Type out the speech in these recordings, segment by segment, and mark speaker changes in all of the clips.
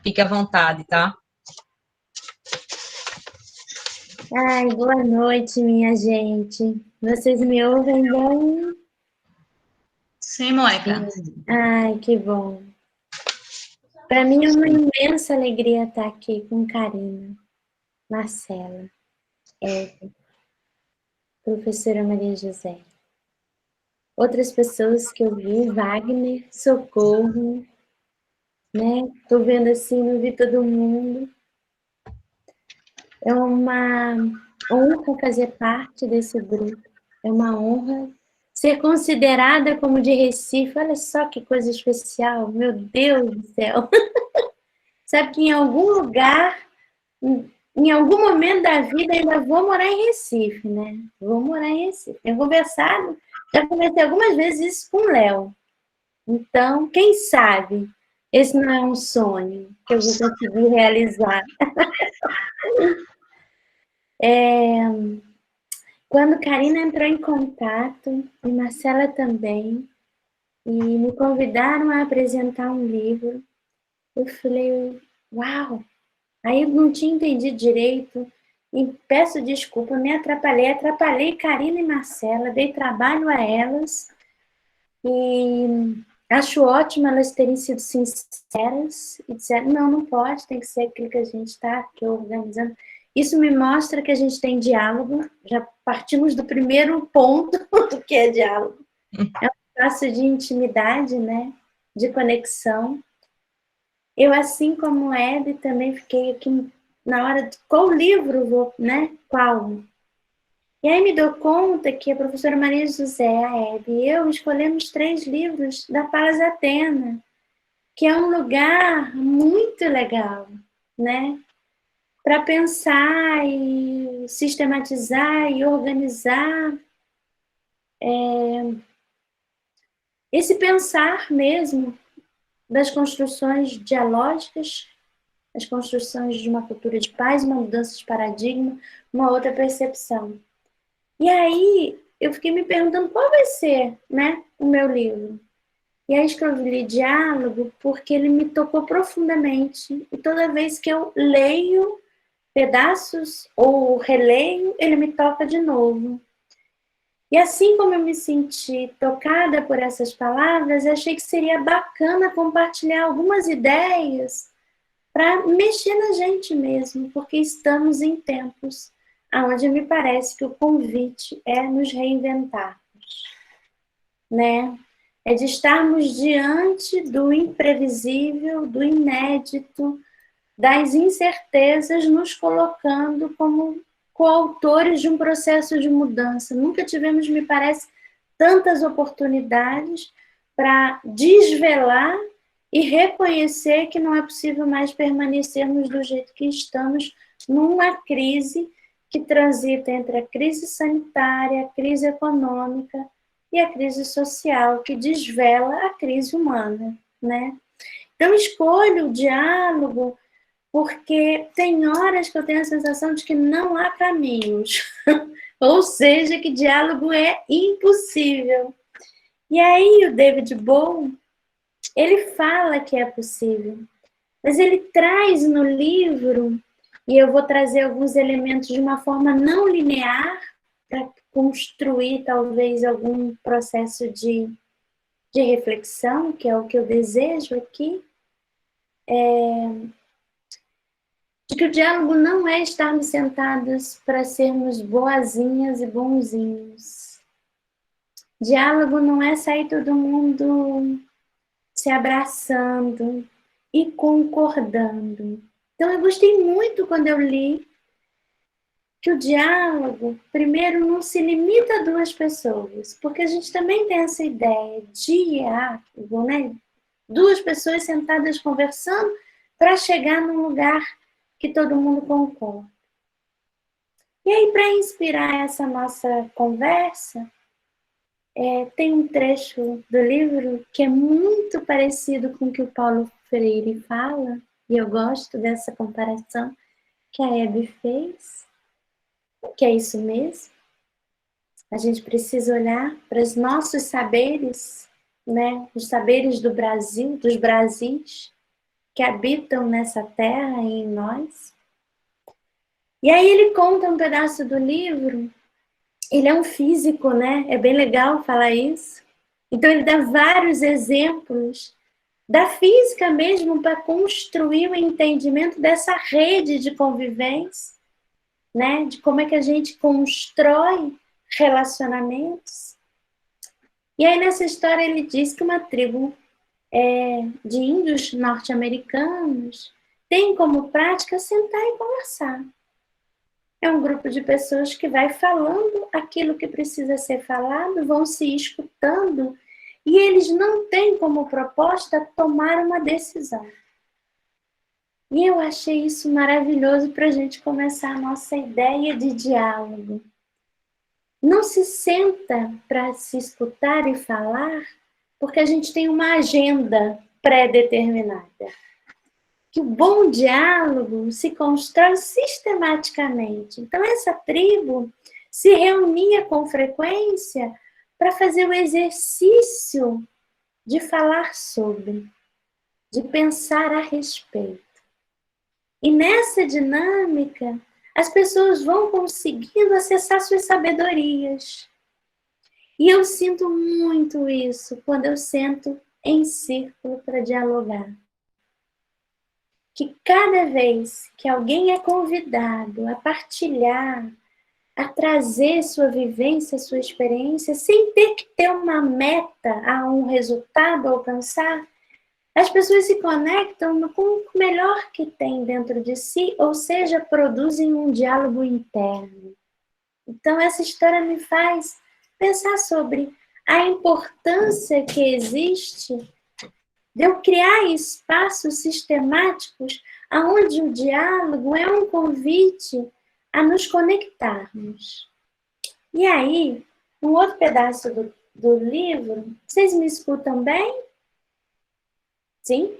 Speaker 1: Fique à vontade, tá?
Speaker 2: Ai, boa noite, minha gente. Vocês me ouvem bem?
Speaker 3: Sim, Mônica.
Speaker 2: Ai, que bom. Para mim é uma imensa alegria estar aqui com Karina, Marcela, Eve, professora Maria José. Outras pessoas que eu vi, Wagner, Socorro, né? Tô vendo assim, não vi todo mundo. É uma honra fazer parte desse grupo. É uma honra ser considerada como de Recife. Olha só que coisa especial, meu Deus do céu. Sabe que em algum lugar, em algum momento da vida, ainda vou morar em Recife, né? Vou morar em Recife. Tenho conversado, já conversei algumas vezes isso com o Léo. Então, quem sabe esse não é um sonho que eu vou conseguir realizar. Quando Karina entrou em contato, e Marcela também, e me convidaram a apresentar um livro, eu falei, uau! Aí eu não tinha entendido direito, e peço desculpa, me atrapalhei Karina e Marcela, dei trabalho a elas, e acho ótimo elas terem sido sinceras e disseram, não pode, tem que ser aquilo que a gente está aqui organizando. Isso me mostra que a gente tem diálogo, já partimos do primeiro ponto do que é diálogo. É um espaço de intimidade, né? De conexão. Eu, assim como Hebe, também fiquei aqui na hora de qual livro vou, né? Qual? E aí me dou conta que a professora Maria José, a Hebe e eu escolhemos 3 livros da Palas Atena, que é um lugar muito legal, né? Para pensar e sistematizar e organizar esse pensar mesmo das construções dialógicas, as construções de uma cultura de paz, uma mudança de paradigma, uma outra percepção. E aí eu fiquei me perguntando qual vai ser, né, o meu livro. E aí escrevi Diálogo porque ele me tocou profundamente. E toda vez que eu leio pedaços ou releio, ele me toca de novo. E assim como eu me senti tocada por essas palavras, eu achei que seria bacana compartilhar algumas ideias para mexer na gente mesmo, porque estamos em tempos onde me parece que o convite é nos reinventarmos, né? É de estarmos diante do imprevisível, do inédito, das incertezas, nos colocando como coautores de um processo de mudança. Nunca tivemos, me parece, tantas oportunidades para desvelar e reconhecer que não é possível mais permanecermos do jeito que estamos numa crise que transita entre a crise sanitária, a crise econômica e a crise social, que desvela a crise humana, né? Então, escolho o diálogo porque tem horas que eu tenho a sensação de que não há caminhos, ou seja, que diálogo é impossível. E aí o David Bohm, ele fala que é possível, mas ele traz no livro, e eu vou trazer alguns elementos de uma forma não linear, para construir talvez algum processo de reflexão, que é o que eu desejo aqui, de que o diálogo não é estarmos sentados para sermos boazinhas e bonzinhos. Diálogo não é sair todo mundo se abraçando e concordando. Então, eu gostei muito quando eu li que o diálogo, primeiro, não se limita a 2 pessoas, porque a gente também tem essa ideia de diálogo, né? 2 pessoas sentadas conversando para chegar num lugar que todo mundo concorda. E aí, para inspirar essa nossa conversa, tem um trecho do livro que é muito parecido com o que o Paulo Freire fala, e eu gosto dessa comparação que a Hebe fez, que é isso mesmo. A gente precisa olhar para os nossos saberes, né? Os saberes do Brasil, dos Brasis, que habitam nessa terra e em nós. E aí ele conta um pedaço do livro. Ele é um físico, né? É bem legal falar isso. Então ele dá vários exemplos da física mesmo para construir o entendimento dessa rede de convivência, né? De como é que a gente constrói relacionamentos. E aí nessa história ele diz que uma tribo de índios norte-americanos tem como prática sentar e conversar. É um grupo de pessoas que vai falando aquilo que precisa ser falado, vão se escutando, e eles não têm como proposta tomar uma decisão. E eu achei isso maravilhoso para a gente começar a nossa ideia de diálogo. Não se senta para se escutar e falar porque a gente tem uma agenda pré-determinada. Que o bom diálogo se constrói sistematicamente. Então, essa tribo se reunia com frequência para fazer o exercício de falar sobre, de pensar a respeito. E nessa dinâmica, as pessoas vão conseguindo acessar suas sabedorias. E eu sinto muito isso quando eu sento em círculo para dialogar. Que cada vez que alguém é convidado a partilhar, a trazer sua vivência, sua experiência, sem ter que ter uma meta, a um resultado a alcançar, as pessoas se conectam com o melhor que tem dentro de si, ou seja, produzem um diálogo interno. Então, essa história me faz pensar sobre a importância que existe de eu criar espaços sistemáticos onde o diálogo é um convite a nos conectarmos. E aí, um outro pedaço do livro, vocês me escutam bem? Sim?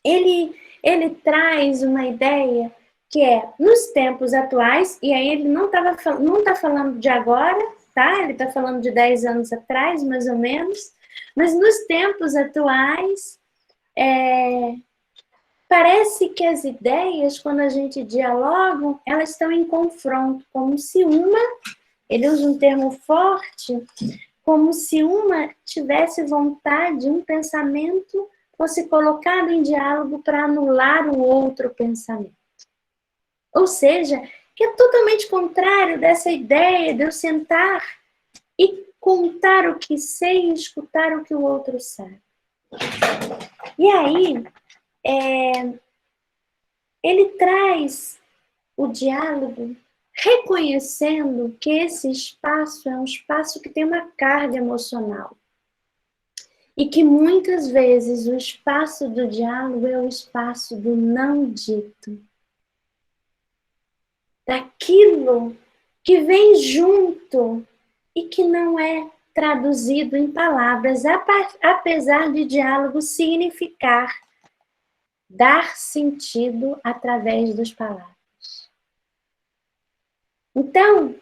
Speaker 2: Ele traz uma ideia que é, nos tempos atuais, e aí ele não está falando de agora, tá? Ele está falando de 10 anos atrás, mais ou menos, mas nos tempos atuais, parece que as ideias, quando a gente dialoga, elas estão em confronto, como se ele usa um termo forte, como se uma tivesse vontade, um pensamento fosse colocado em diálogo para anular o outro pensamento. Ou seja, que é totalmente contrário dessa ideia de eu sentar e contar o que sei e escutar o que o outro sabe. E aí, ele traz o diálogo reconhecendo que esse espaço é um espaço que tem uma carga emocional. E que muitas vezes o espaço do diálogo é o espaço do não dito. Daquilo que vem junto e que não é traduzido em palavras, apesar de diálogo significar dar sentido através das palavras. Então,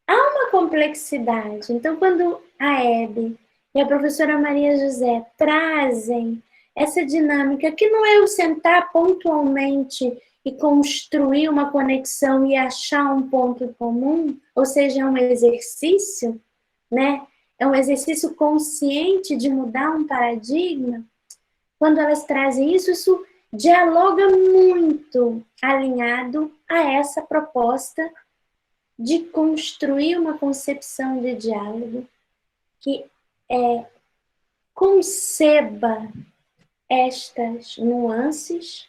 Speaker 2: há uma complexidade. Então, quando a Hebe e a professora Maria José trazem essa dinâmica, que não é o sentar pontualmente e construir uma conexão e achar um ponto comum, ou seja, é um exercício, né? É um exercício consciente de mudar um paradigma. Quando elas trazem isso, isso dialoga muito alinhado a essa proposta de construir uma concepção de diálogo que conceba estas nuances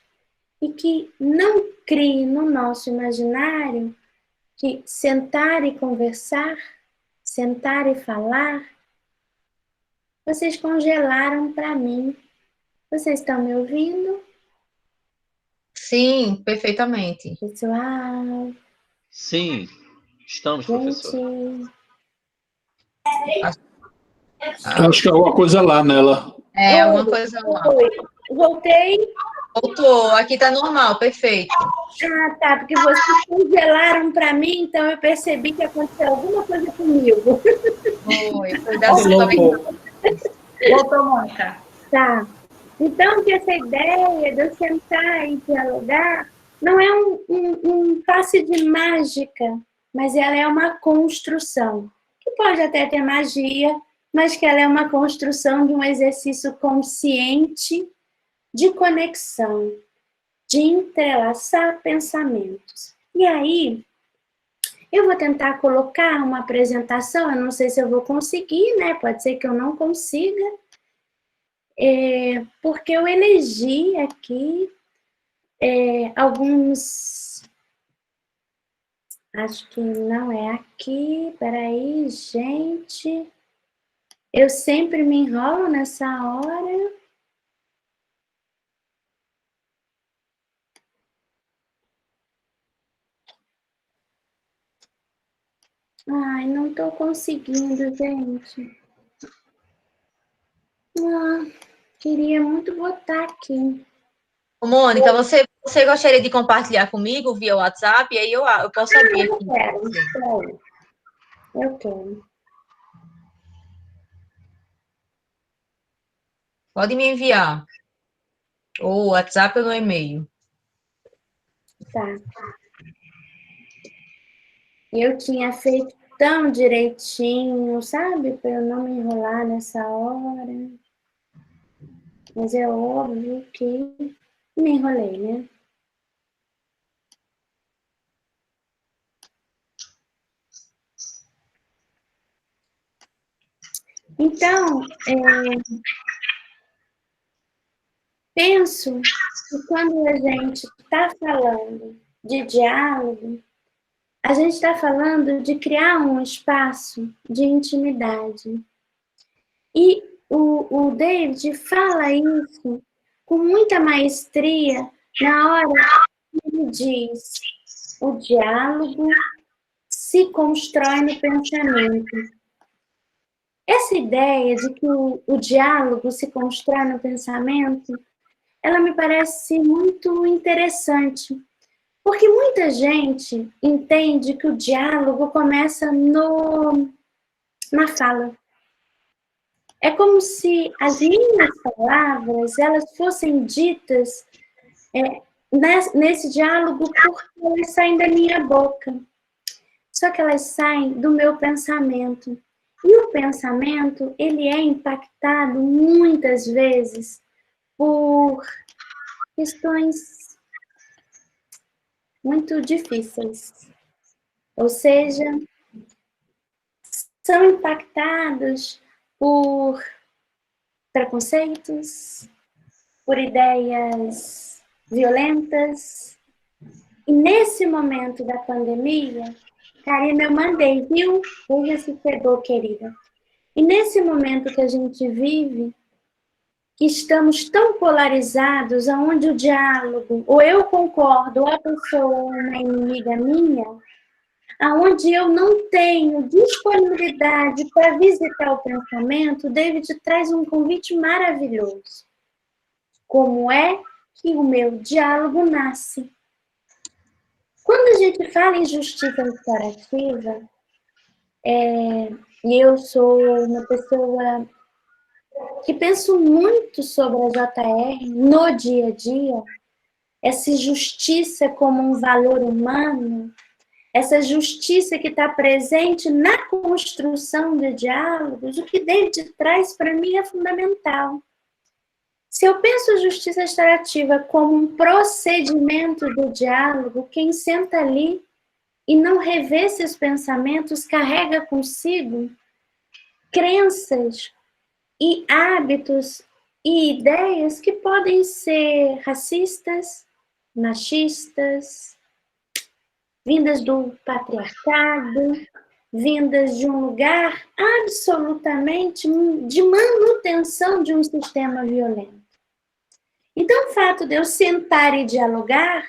Speaker 2: e que não crie no nosso imaginário que sentar e conversar, sentar e falar, vocês congelaram para mim. Vocês estão me ouvindo?
Speaker 3: Sim, perfeitamente.
Speaker 2: Pessoal?
Speaker 1: Sim, estamos, professor.
Speaker 4: Acho que é alguma coisa lá nela.
Speaker 3: É, alguma coisa lá.
Speaker 2: Voltei.
Speaker 3: Voltou, aqui tá normal, perfeito.
Speaker 2: Ah, tá, porque vocês congelaram para mim, então eu percebi que aconteceu alguma coisa comigo.
Speaker 3: Foi da sua. Voltou, Mônica.
Speaker 2: Tá. Então, que essa ideia de eu sentar e dialogar não é um passe de mágica, mas ela é uma construção, que pode até ter magia, mas que ela é uma construção de um exercício consciente de conexão, de entrelaçar pensamentos. E aí, eu vou tentar colocar uma apresentação, eu não sei se eu vou conseguir, né? Pode ser que eu não consiga, porque eu elegi aqui alguns... Acho que não é aqui, peraí, gente. Eu sempre me enrolo nessa hora. Ai, não tô conseguindo, gente. Ah, queria muito botar aqui.
Speaker 3: Ô, Mônica, você gostaria de compartilhar comigo via WhatsApp? E aí eu posso abrir
Speaker 2: Eu
Speaker 3: aqui.
Speaker 2: quero. Eu quero.
Speaker 3: Pode me enviar. Ou WhatsApp ou no e-mail.
Speaker 2: Tá. Eu tinha feito tão direitinho, sabe? Para eu não me enrolar nessa hora. Mas é óbvio que me enrolei, né? Então, penso que quando a gente está falando de diálogo, a gente está falando de criar um espaço de intimidade. E o David fala isso com muita maestria na hora que ele diz: o diálogo se constrói no pensamento. Essa ideia de que o diálogo se constrói no pensamento, ela me parece muito interessante, porque muita gente entende que o diálogo começa na fala. É como se as minhas palavras elas fossem ditas nesse diálogo porque elas saem da minha boca. Só que elas saem do meu pensamento. E o pensamento, ele é impactado muitas vezes por questões muito difíceis. Ou seja, são impactados por preconceitos, por ideias violentas. E nesse momento da pandemia, Karina, eu mandei, viu? Veja se pegou, querida. E nesse momento que a gente vive, que estamos tão polarizados, aonde o diálogo, ou eu concordo, ou a pessoa é uma inimiga minha, aonde eu não tenho disponibilidade para visitar o pensamento, o David traz um convite maravilhoso. Como é que o meu diálogo nasce? Quando a gente fala em justiça restaurativa, e eu sou uma pessoa que penso muito sobre a JR no dia a dia, essa justiça como um valor humano, essa justiça que está presente na construção de diálogos, o que David traz para mim é fundamental. Se eu penso a justiça restaurativa como um procedimento do diálogo, quem senta ali e não revê seus pensamentos carrega consigo crenças e hábitos e ideias que podem ser racistas, machistas, vindas do patriarcado, vindas de um lugar absolutamente de manutenção de um sistema violento. Então, o fato de eu sentar e dialogar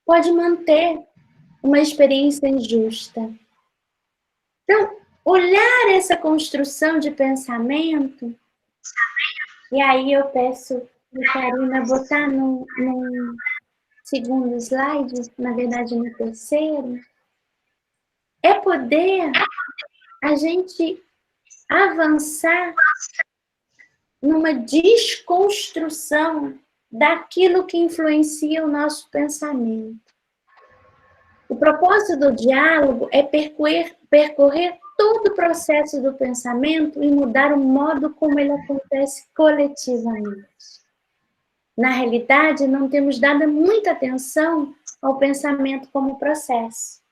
Speaker 2: pode manter uma experiência injusta. Então, olhar essa construção de pensamento, e aí eu peço a Karina botar no segundo slide, na verdade no terceiro, é poder a gente avançar numa desconstrução daquilo que influencia o nosso pensamento. O propósito do diálogo é percorrer todo o processo do pensamento e mudar o modo como ele acontece coletivamente. Na realidade, não temos dado muita atenção ao pensamento como processo.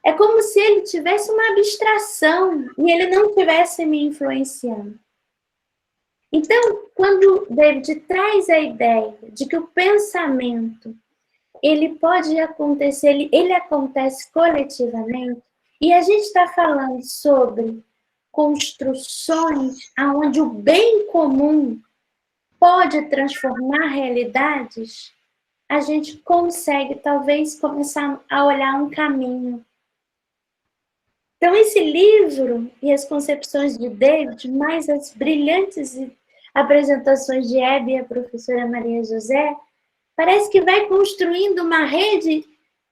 Speaker 2: É como se ele tivesse uma abstração e ele não estivesse me influenciando. Então, quando David traz a ideia de que o pensamento ele pode acontecer, ele acontece coletivamente, e a gente está falando sobre construções onde o bem comum pode transformar realidades, a gente consegue talvez começar a olhar um caminho. Então, esse livro e as concepções de David, mais as brilhantes apresentações de Hebe e a professora Maria José, parece que vai construindo uma rede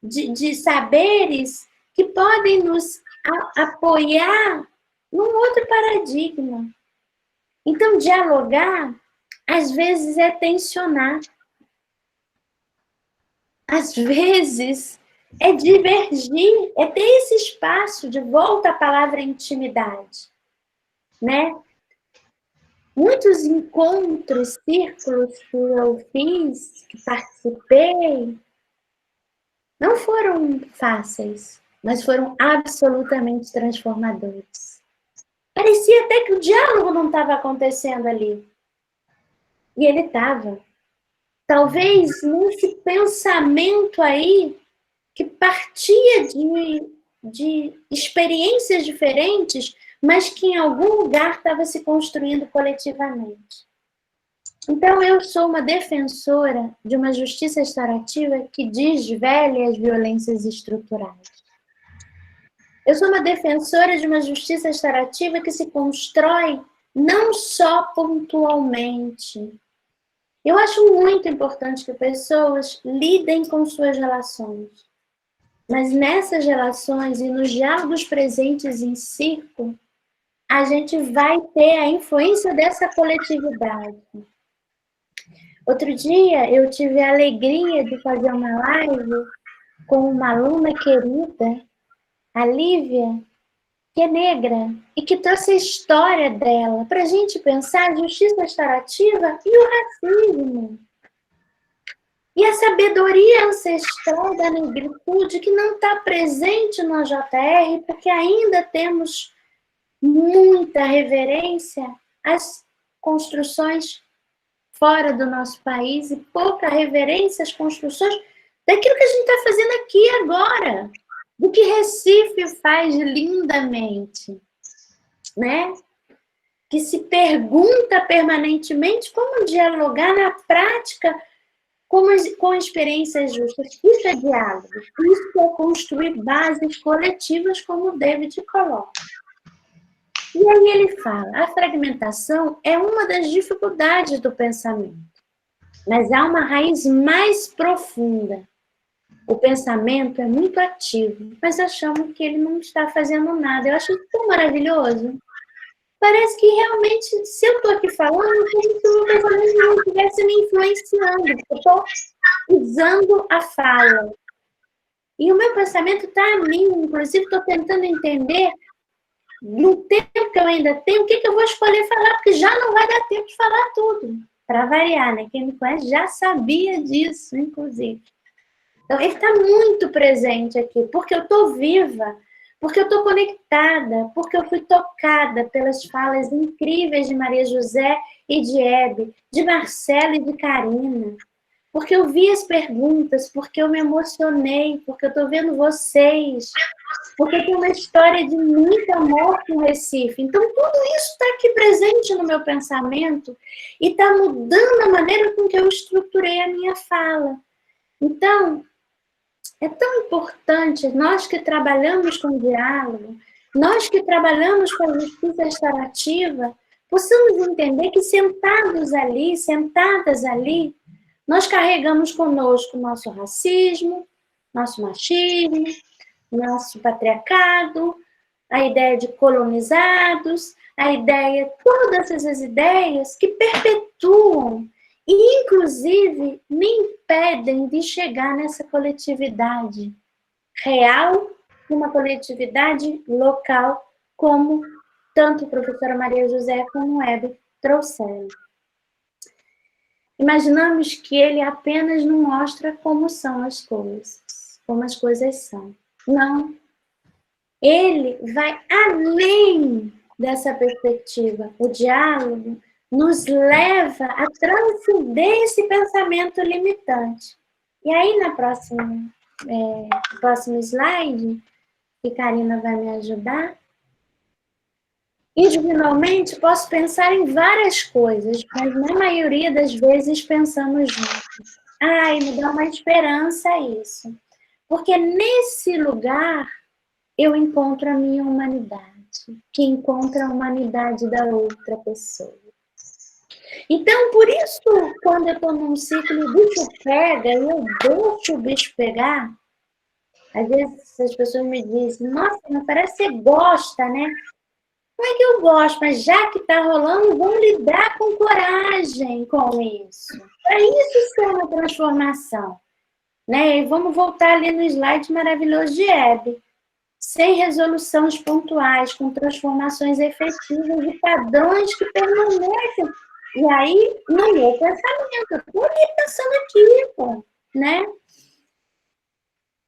Speaker 2: de saberes que podem nos apoiar num outro paradigma. Então, dialogar, às vezes, é tensionar. Às vezes, é divergir, é ter esse espaço de volta à palavra intimidade, né? Muitos encontros, círculos que eu fiz, que participei, não foram fáceis, mas foram absolutamente transformadores. Parecia até que o diálogo não estava acontecendo ali. E ele estava. Talvez nesse pensamento aí, que partia de experiências diferentes, mas que em algum lugar estava se construindo coletivamente. Então, eu sou uma defensora de uma justiça restaurativa que desvele as violências estruturais. Eu sou uma defensora de uma justiça restaurativa que se constrói não só pontualmente. Eu acho muito importante que pessoas lidem com suas relações. Mas nessas relações e nos diálogos presentes em círculo, a gente vai ter a influência dessa coletividade. Outro dia, eu tive a alegria de fazer uma live com uma aluna querida, a Lívia, que é negra, e que trouxe a história dela para a gente pensar a justiça restaurativa e o racismo. E a sabedoria ancestral da negritude que não está presente no JR, porque ainda temos muita reverência às construções fora do nosso país e pouca reverência às construções daquilo que a gente está fazendo aqui agora, do que Recife faz lindamente, né? Que se pergunta permanentemente como dialogar na prática com experiências justas. Isso é diálogo, isso é construir bases coletivas, como o David coloca. E aí ele fala, a fragmentação é uma das dificuldades do pensamento, mas há uma raiz mais profunda. O pensamento é muito ativo, mas achamos que ele não está fazendo nada. Eu acho isso tão maravilhoso. Parece que realmente, se eu estou aqui falando, é como se o meu pensamento não estivesse me influenciando. Eu estou usando a fala. E o meu pensamento está a mim, inclusive estou tentando entender, no tempo que eu ainda tenho, o que eu vou escolher falar, porque já não vai dar tempo de falar tudo. Para variar, né? Quem me conhece já sabia disso, inclusive. Então, ele está muito presente aqui, porque eu estou viva, porque eu estou conectada, porque eu fui tocada pelas falas incríveis de Maria José e de Hebe, de Marcelo e de Karina, porque eu vi as perguntas, porque eu me emocionei, porque eu estou vendo vocês, porque tem uma história de muita morte no Recife. Então, tudo isso está aqui presente no meu pensamento e está mudando a maneira com que eu estruturei a minha fala. Então, é tão importante, nós que trabalhamos com diálogo, nós que trabalhamos com a justiça restaurativa, possamos entender que sentadas ali, nós carregamos conosco nosso racismo, nosso machismo, nosso patriarcado, a ideia de colonizados, a ideia, todas essas ideias que perpetuam e, inclusive, me impedem de chegar nessa coletividade real, uma coletividade local, como tanto a professora Maria José como o Hebe trouxeram. Imaginamos que ele apenas não mostra como são as coisas, como as coisas são. Não. Ele vai além dessa perspectiva. O diálogo nos leva a transcender esse pensamento limitante. E aí, no próximo slide, que Karina vai me ajudar, individualmente, posso pensar em várias coisas, mas na maioria das vezes pensamos juntos. Ai, me dá uma esperança isso. Porque nesse lugar eu encontro a minha humanidade, que encontra a humanidade da outra pessoa. Então, por isso, quando eu estou num ciclo e o bicho pega, e eu deixo o bicho pegar, às vezes as pessoas me dizem, nossa, mas parece que você gosta, né? Não é que eu gosto, mas já que está rolando, vamos lidar com coragem com isso. Para isso ser uma transformação. Né? E vamos voltar ali no slide maravilhoso de Hebe. Sem resoluções pontuais, com transformações efetivas de padrões que permanecem. E aí, no meu pensamento, eu estou ali pensando aqui, pô, né?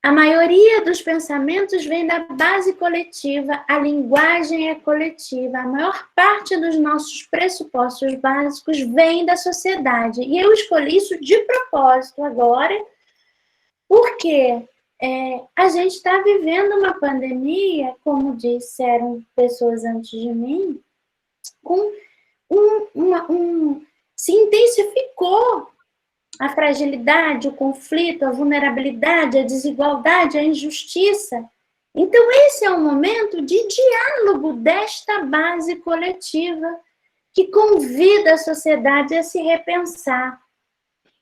Speaker 2: A maioria dos pensamentos vem da base coletiva, a linguagem é coletiva, a maior parte dos nossos pressupostos básicos vem da sociedade. E eu escolhi isso de propósito agora, porque a gente está vivendo uma pandemia, como disseram pessoas antes de mim, com se intensificou a fragilidade, o conflito, a vulnerabilidade, a desigualdade, a injustiça. Então, esse é o momento de diálogo desta base coletiva que convida a sociedade a se repensar.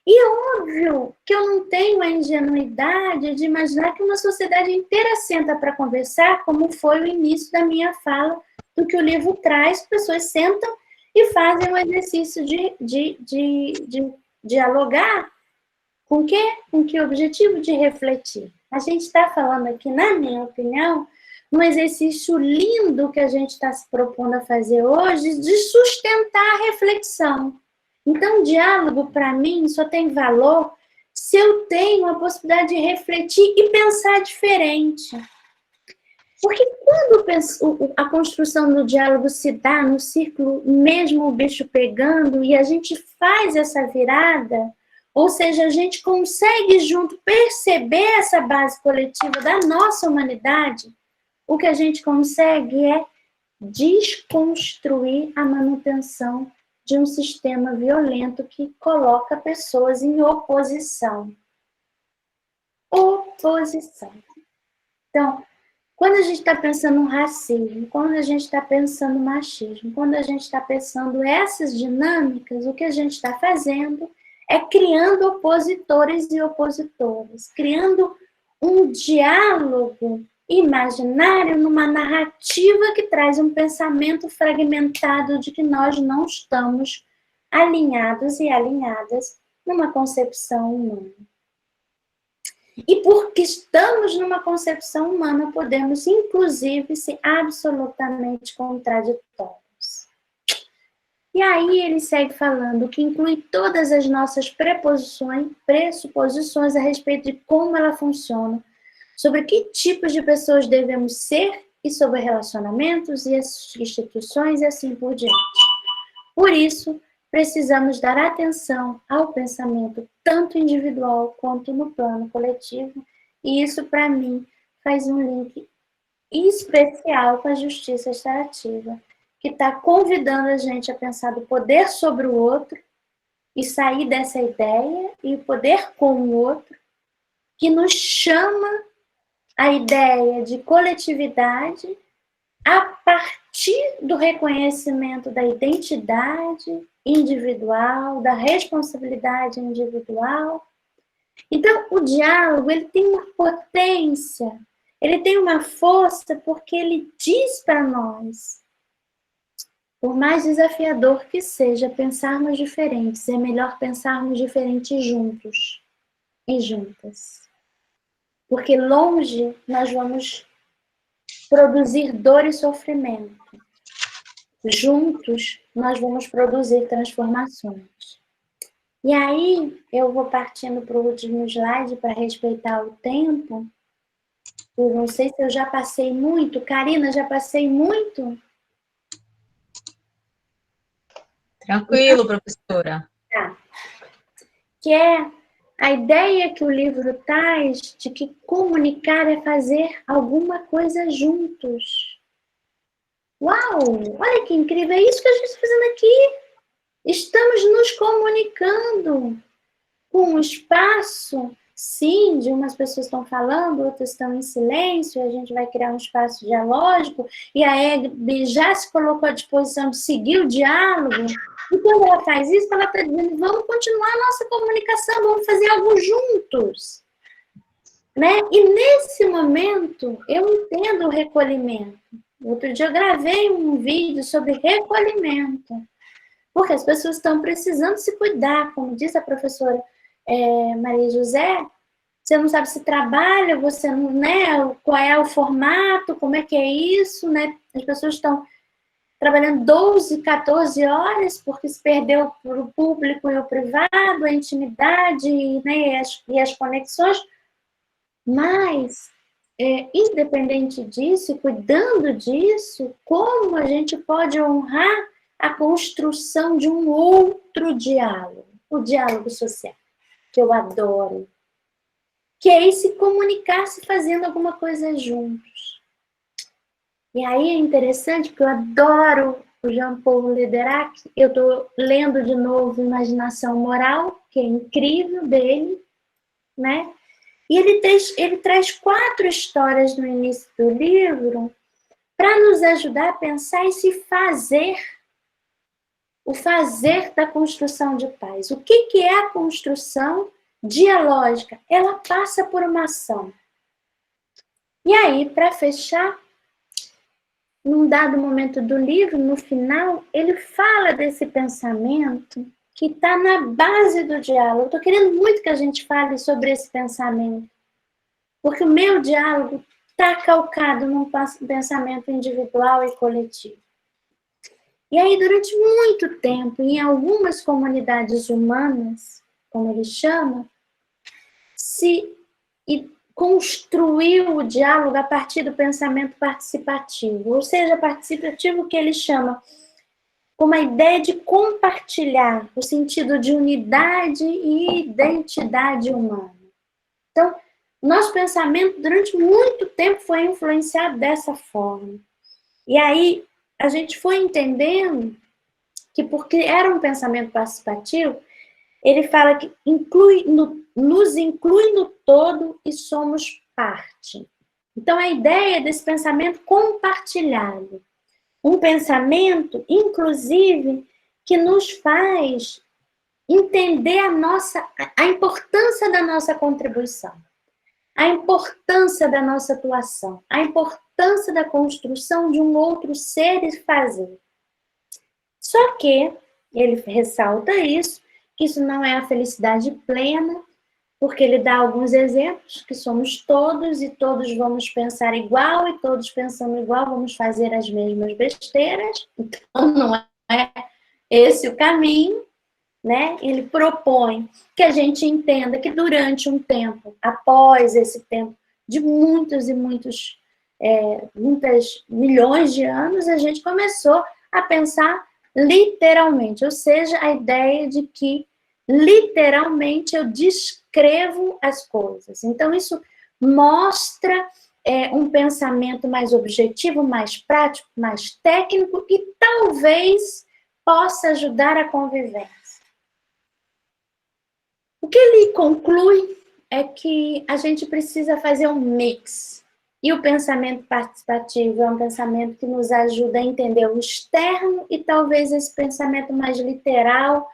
Speaker 2: E é óbvio que eu não tenho a ingenuidade de imaginar que uma sociedade inteira senta para conversar, como foi o início da minha fala, do que o livro traz, pessoas sentam e fazem um exercício de dialogar. Com quê? Com que objetivo? De refletir. A gente está falando aqui, na minha opinião, um exercício lindo que a gente está se propondo a fazer hoje de sustentar a reflexão. Então, o diálogo, para mim, só tem valor se eu tenho a possibilidade de refletir e pensar diferente. Porque quando a construção do diálogo se dá no círculo, mesmo o bicho pegando, e a gente faz essa virada, ou seja, a gente consegue junto perceber essa base coletiva da nossa humanidade, o que a gente consegue é desconstruir a manutenção de um sistema violento que coloca pessoas em oposição. Oposição. Então, quando a gente está pensando no racismo, quando a gente está pensando no machismo, quando a gente está pensando essas dinâmicas, o que a gente está fazendo é criando opositores e opositoras, criando um diálogo imaginário numa narrativa que traz um pensamento fragmentado de que nós não estamos alinhados e alinhadas numa concepção humana. E porque estamos numa concepção humana, podemos, inclusive, ser absolutamente contraditórios. E aí ele segue falando que inclui todas as nossas pressuposições a respeito de como ela funciona, sobre que tipos de pessoas devemos ser e sobre relacionamentos e as instituições e assim por diante. Por isso, precisamos dar atenção ao pensamento tanto individual quanto no plano coletivo, e isso, para mim, faz um link especial com a justiça restaurativa, que está convidando a gente a pensar do poder sobre o outro e sair dessa ideia e o poder com o outro, que nos chama a ideia de coletividade a partir do reconhecimento da identidade individual, da responsabilidade individual. Então, o diálogo ele tem uma potência, ele tem uma força porque ele diz para nós, por mais desafiador que seja pensarmos diferentes, é melhor pensarmos diferentes juntos e juntas. Porque longe nós vamos produzir dor e sofrimento. Juntos nós vamos produzir transformações. E aí eu vou partindo para o último slide para respeitar o tempo. Eu não sei se eu já passei muito. Karina, já passei muito?
Speaker 3: Tranquilo, professora.
Speaker 2: Tá. Que é a ideia que o livro traz de que comunicar é fazer alguma coisa juntos. Uau! Olha que incrível! É isso que a gente está fazendo aqui. Estamos nos comunicando com um espaço, sim, de umas pessoas estão falando, outras estão em silêncio, a gente vai criar um espaço dialógico, e a Hebe já se colocou à disposição de seguir o diálogo. E quando ela faz isso, ela está dizendo, vamos continuar a nossa comunicação, vamos fazer algo juntos. Né? E nesse momento, eu entendo o recolhimento. Outro dia eu gravei um vídeo sobre recolhimento, porque as pessoas estão precisando se cuidar, como disse a professora Maria José, você não sabe se trabalha, você não, né, qual é o formato, como é que é isso, né? As pessoas estão trabalhando 12, 14 horas, porque se perdeu o público e o privado, a intimidade, né, e as conexões, mas, independente disso, cuidando disso, como a gente pode honrar a construção de um outro diálogo, o diálogo social, que eu adoro, que é se comunicar, se fazendo alguma coisa juntos. E aí é interessante, porque eu adoro o Jean-Paul Lederac, eu estou lendo de novo Imaginação Moral, que é incrível dele, né? E ele traz 4 histórias no início do livro para nos ajudar a pensar e se fazer, o fazer da construção de paz. O que é a construção dialógica? Ela passa por uma ação. E aí, para fechar, num dado momento do livro, no final, ele fala desse pensamento que está na base do diálogo. Estou querendo muito que a gente fale sobre esse pensamento, porque o meu diálogo está calcado num pensamento individual e coletivo. E aí, durante muito tempo, em algumas comunidades humanas, como ele chama, se construiu o diálogo a partir do pensamento participativo, ou seja, participativo que ele chama como a ideia de compartilhar, o sentido de unidade e identidade humana. Então, nosso pensamento durante muito tempo foi influenciado dessa forma. E aí, a gente foi entendendo que porque era um pensamento participativo, ele fala que nos inclui no todo e somos parte. Então, a ideia desse pensamento compartilhado. Um pensamento, inclusive, que nos faz entender a importância da nossa contribuição, a importância da nossa atuação, a importância da construção de um outro ser e fazer. Só que ele ressalta isso, que isso não é a felicidade plena, porque ele dá alguns exemplos, que somos todos e todos vamos pensar igual, e todos pensando igual vamos fazer as mesmas besteiras, então não é esse o caminho, né? Ele propõe que a gente entenda que durante um tempo, após esse tempo de muitos e muitos, muitas milhões de anos, a gente começou a pensar literalmente, ou seja, a ideia de que literalmente eu descrevo as coisas. Então, isso mostra um pensamento mais objetivo, mais prático, mais técnico e talvez possa ajudar a convivência. O que ele conclui é que a gente precisa fazer um mix. E o pensamento participativo é um pensamento que nos ajuda a entender o externo e talvez esse pensamento mais literal,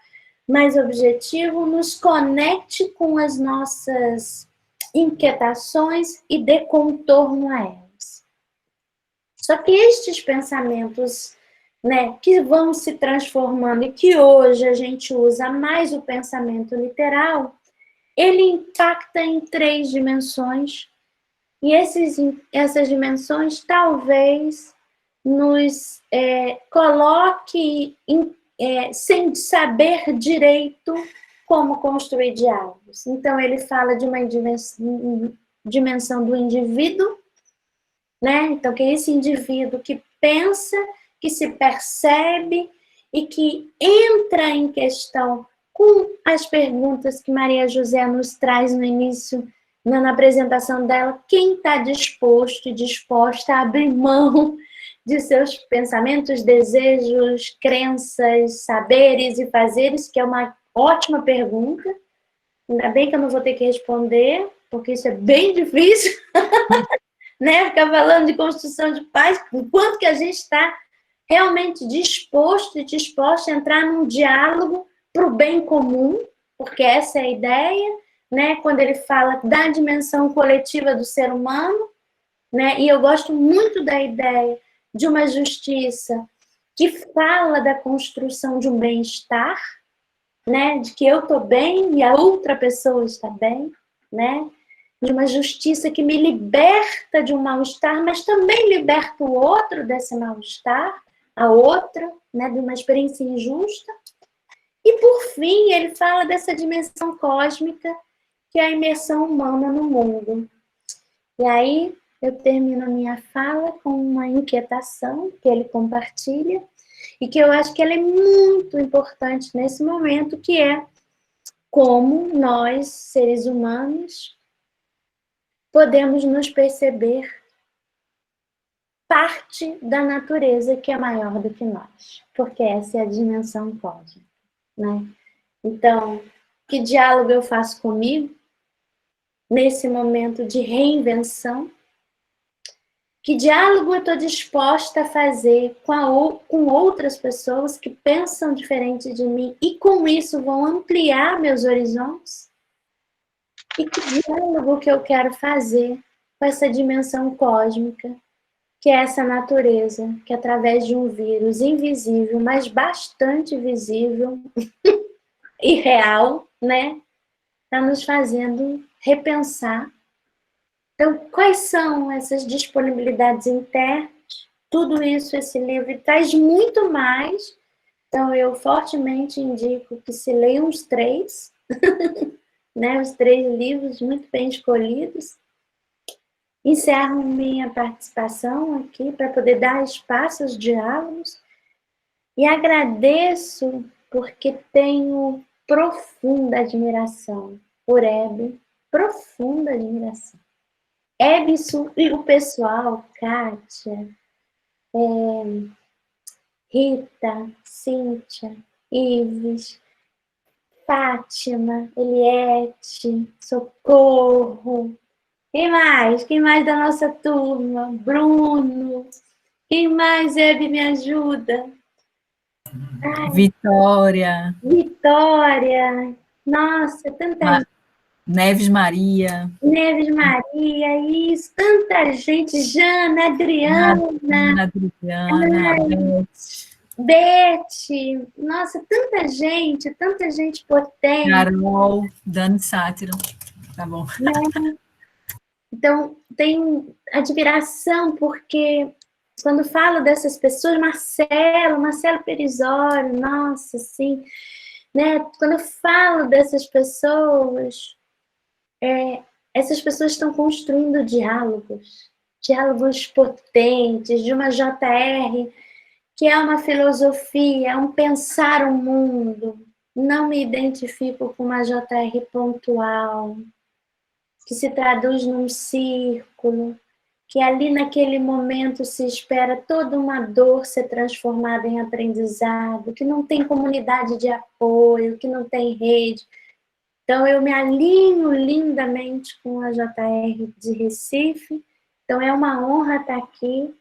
Speaker 2: mais objetivo, nos conecte com as nossas inquietações e dê contorno a elas. Só que estes pensamentos, né, que vão se transformando e que hoje a gente usa mais o pensamento literal, ele impacta em 3 dimensões, e essas dimensões talvez nos coloque sem saber direito como construir diálogos. Então, ele fala de uma dimensão do indivíduo, né? Então, que é esse indivíduo que pensa, que se percebe e que entra em questão com as perguntas que Maria José nos traz no início, na apresentação dela, quem está disposto e disposta a abrir mão de seus pensamentos, desejos, crenças, saberes e fazeres, que é uma ótima pergunta. Ainda bem que eu não vou ter que responder, porque isso é bem difícil, né? Ficar falando de construção de paz, o quanto que a gente está realmente disposto e disposta a entrar num diálogo para o bem comum, porque essa é a ideia, né? Quando ele fala da dimensão coletiva do ser humano, né? E eu gosto muito da ideia de uma justiça que fala da construção de um bem-estar, né? De que eu estou bem e a outra pessoa está bem, né? De uma justiça que me liberta de um mal-estar, mas também liberta o outro desse mal-estar, a outra, né? De uma experiência injusta. E, por fim, ele fala dessa dimensão cósmica, que é a imersão humana no mundo. E aí, eu termino a minha fala com uma inquietação que ele compartilha, e que eu acho que ela é muito importante nesse momento, que é como nós, seres humanos, podemos nos perceber parte da natureza que é maior do que nós, porque essa é a dimensão cósmica, né? Então, que diálogo eu faço comigo nesse momento de reinvenção? Que diálogo eu estou disposta a fazer com outras pessoas que pensam diferente de mim e com isso vão ampliar meus horizontes? E que diálogo que eu quero fazer com essa dimensão cósmica, que é essa natureza, que através de um vírus invisível, mas bastante visível e real, né, está nos fazendo repensar. Então, quais são essas disponibilidades internas? Tudo isso, esse livro traz muito mais. Então, eu fortemente indico que se leiam os 3, né, os 3 livros muito bem escolhidos. Encerro minha participação aqui para poder dar espaço aos diálogos e agradeço porque tenho profunda admiração por Hebe, profunda admiração. Hebe e o pessoal, Kátia, Rita, Cíntia, Ives, Fátima, Eliette, Socorro. Quem mais? Quem mais da nossa turma? Bruno. Quem mais, Hebe, me ajuda? Ai,
Speaker 5: Vitória.
Speaker 2: Vitória. Nossa, tanta gente.
Speaker 5: Neves Maria.
Speaker 2: Neves Maria, isso. Tanta gente. Jana, Adriana.
Speaker 5: Adriana.
Speaker 2: Beth. Nossa, tanta gente potente.
Speaker 5: Carol, Dani Sátiro. Tá bom.
Speaker 2: Né? Então, tem admiração, porque quando falo dessas pessoas, Marcelo Perisório, nossa, assim, né? Quando eu falo dessas pessoas, essas pessoas estão construindo diálogos potentes, de uma JR, que é uma filosofia, é um pensar o mundo. Não me identifico com uma JR pontual, que se traduz num círculo, que ali naquele momento se espera toda uma dor ser transformada em aprendizado, que não tem comunidade de apoio, que não tem rede. Então eu me alinho lindamente com a JR de Recife, então é uma honra estar aqui.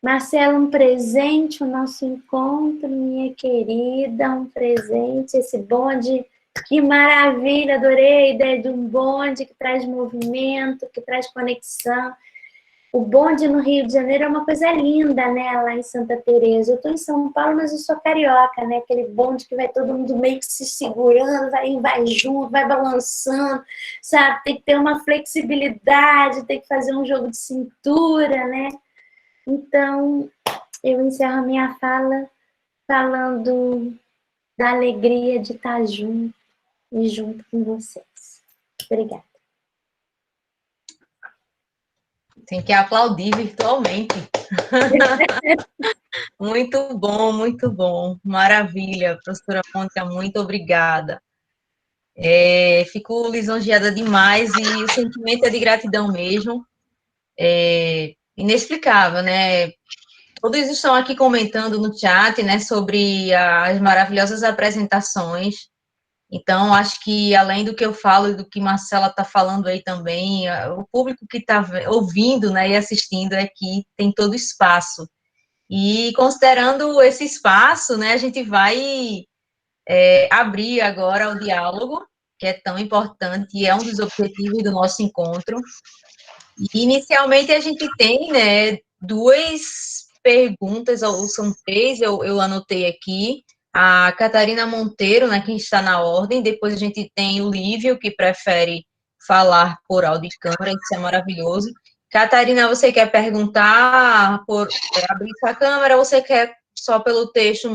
Speaker 2: Marcelo, um presente o nosso encontro, minha querida, um presente, esse bonde Que maravilha, adorei a ideia de um bonde que traz movimento, que traz conexão. O bonde no Rio de Janeiro é uma coisa linda, né? Lá em Santa Teresa. Eu estou em São Paulo, mas eu sou carioca, né? Aquele bonde que vai todo mundo meio que se segurando, vai junto, vai balançando, sabe? Tem que ter uma flexibilidade, tem que fazer um jogo de cintura, né? Então, eu encerro a minha fala falando da alegria de estar junto e junto com vocês. Obrigada.
Speaker 3: Tem que aplaudir virtualmente. Muito bom. Maravilha, professora Mônica, muito obrigada. Fico lisonjeada demais e o sentimento é de gratidão mesmo. Inexplicável, né? Todos estão aqui comentando no chat, né, sobre as maravilhosas apresentações. Então, acho que além do que eu falo e do que Marcela está falando aí também, o público que está ouvindo, né, e assistindo aqui tem todo espaço. E considerando esse espaço, né, a gente vai abrir agora o diálogo, que é tão importante e é um dos objetivos do nosso encontro. E, inicialmente, a gente tem, né, 2 perguntas, ou são 3, eu anotei aqui. A Catarina Monteiro, né, que está na ordem. Depois a gente tem o Lívio, que prefere falar por áudio e câmera, isso é maravilhoso. Catarina, você quer perguntar por abrir sua câmera ou você quer só pelo texto